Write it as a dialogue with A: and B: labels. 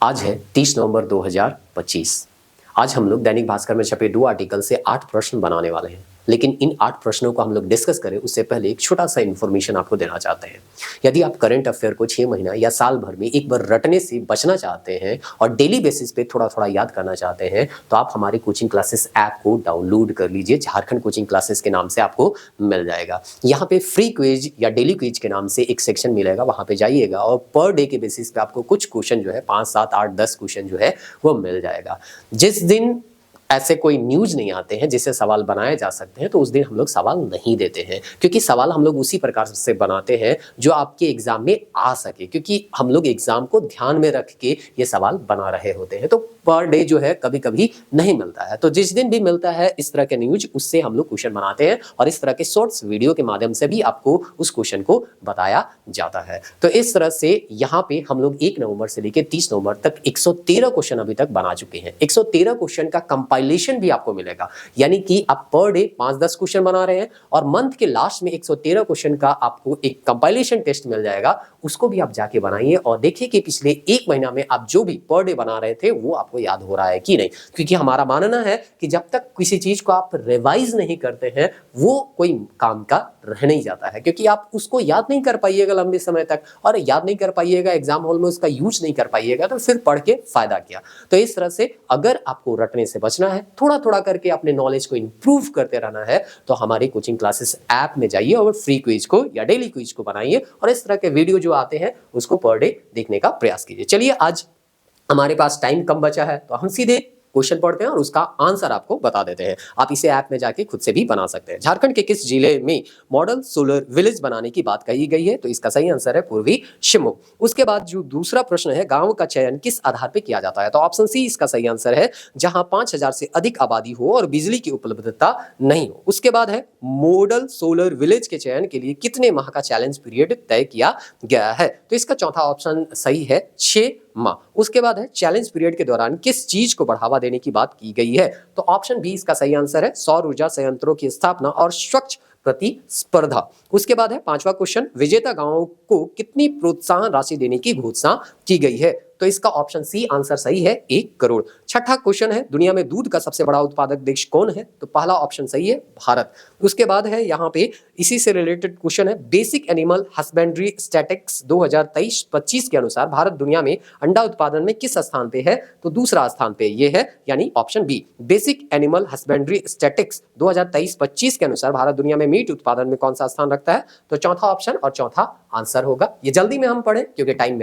A: आज है 30 नवंबर 2025। आज हम लोग दैनिक भास्कर में छपे 2 आर्टिकल से 8 प्रश्न बनाने वाले हैं। लेकिन इन 8 प्रश्नों को हम लोग डिस्कस करें उससे पहले एक छोटा सा इन्फॉर्मेशन आपको देना चाहते हैं। यदि आप करंट अफेयर को 6 महीना या साल भर में एक बार रटने से बचना चाहते हैं और डेली बेसिस पे थोड़ा थोड़ा याद करना चाहते हैं तो आप हमारी कोचिंग क्लासेस ऐप को डाउनलोड कर लीजिए। झारखंड कोचिंग क्लासेस के नाम से आपको मिल जाएगा। यहाँ पे फ्री क्विज या डेली क्विज के नाम से एक सेक्शन मिलेगा, वहाँ पे जाइएगा और पर डे के बेसिस पे आपको कुछ क्वेश्चन जो है 5, 7, 8, 10 क्वेश्चन जो है वो मिल जाएगा। जिस दिन ऐसे कोई न्यूज नहीं आते हैं जिससे सवाल बनाए जा सकते हैं तो उस दिन हम लोग सवाल नहीं देते हैं, क्योंकि सवाल हम लोग उसी प्रकार से बनाते हैं जो आपके एग्जाम में आ सके, क्योंकि हम लोग एग्जाम को ध्यान में रख के ये सवाल बना रहे होते हैं। तो पर डे जो है कभी कभी नहीं मिलता है, तो जिस दिन भी मिलता है इस तरह के न्यूज उससे हम लोग क्वेश्चन बनाते हैं और इस तरह के शॉर्ट्स वीडियो के माध्यम से भी आपको उस क्वेश्चन को बताया जाता है। तो इस तरह से यहाँ पे हम लोग 1 नवंबर से लेकर 30 नवंबर तक 113 क्वेश्चन अभी तक बना चुके हैं। 113 क्वेश्चन का कंपाइलेशन भी आपको मिलेगा, यानी कि आप पर डे 5-10 क्वेश्चन बना रहे हैं और मंथ के लास्ट में 113 क्वेश्चन का आपको एक कंपाइलेशन टेस्ट मिल जाएगा। उसको भी आप जाके बनाइए और देखिए कि पिछले 1 महीना में आप जो भी पर डे बना रहे थे वो आपको याद हो रहा है कि नहीं, क्योंकि हमारा मानना है कि जब तक किसी चीज को आप रिवाइज नहीं करते हैं वो कोई काम का रह नहीं जाता है, क्योंकि आप उसको याद नहीं कर पाइएगा लंबे समय तक और याद नहीं कर पाइएगा, एग्जाम हॉल में उसका यूज नहीं कर पाइएगा तो फिर पढ़ के फायदा क्या। तो इस तरह से अगर आपको रटने से बचना है, थोड़ा थोड़ा करके अपने नॉलेज को इंप्रूव करते रहना है, तो हमारी कोचिंग क्लासेस ऐप में जाइए और फ्री क्विज को या डेली क्विज को बनाइए और इस तरह के वीडियो जो आते हैं उसको पर डे देखने का प्रयास कीजिए। चलिए, आज हमारे पास टाइम कम बचा है तो हम सीधे क्वेश्चन पढ़ते हैं और उसका आंसर आपको बता देते हैं। आप इसे ऐप में जाके खुद से भी बना सकते हैं। झारखंड के किस जिले में मॉडल सोलर विलेज बनाने की बात कही गई है? तो इसका सही आंसर है पूर्वी शिवमोग। उसके बाद जो दूसरा प्रश्न है, गांव का चयन किस आधार पर किया जाता है? तो ऑप्शन सी इसका सही आंसर है, जहां 5000 से अधिक आबादी हो और बिजली की उपलब्धता नहीं हो। उसके बाद है, मॉडल सोलर विलेज के चयन के लिए कितने माह का चैलेंज पीरियड तय किया गया है? तो इसका चौथा ऑप्शन सही है, 6 माह। उसके बाद है, चैलेंज पीरियड के दौरान किस चीज को बढ़ावा देने की बात की गई है? तो ऑप्शन बी इसका सही आंसर है, सौर ऊर्जा संयंत्रों की स्थापना और स्वच्छ प्रतिस्पर्धा। उसके बाद है 5वां क्वेश्चन, विजेता गांवों को कितनी प्रोत्साहन राशि देने की घोषणा की गई है? तो इसका ऑप्शन सी आंसर सही है, 1 करोड़। छठा क्वेश्चन है, दुनिया में दूध का सबसे बड़ा उत्पादक देश कौन है? तो पहला ऑप्शन सही है, भारत। उसके बाद है यहाँ पे इसी से रिलेटेड क्वेश्चन है, बेसिक एनिमल हस्बेंड्री स्टैटिस्टिक्स 2023-25 के अनुसार भारत दुनिया में अंडा उत्पादन में किस स्थान पे है? तो दूसरा स्थान पे ये है, यानी option B. Basic animal husbandry statistics 2023-25 के अनुसार भारत दुनिया में मीट उत्पादन में कौन सा स्थान रखता है? तो चौथा ऑप्शन और चौथा आंसर होगा। ये जल्दी में हम पढ़े क्योंकि टाइम में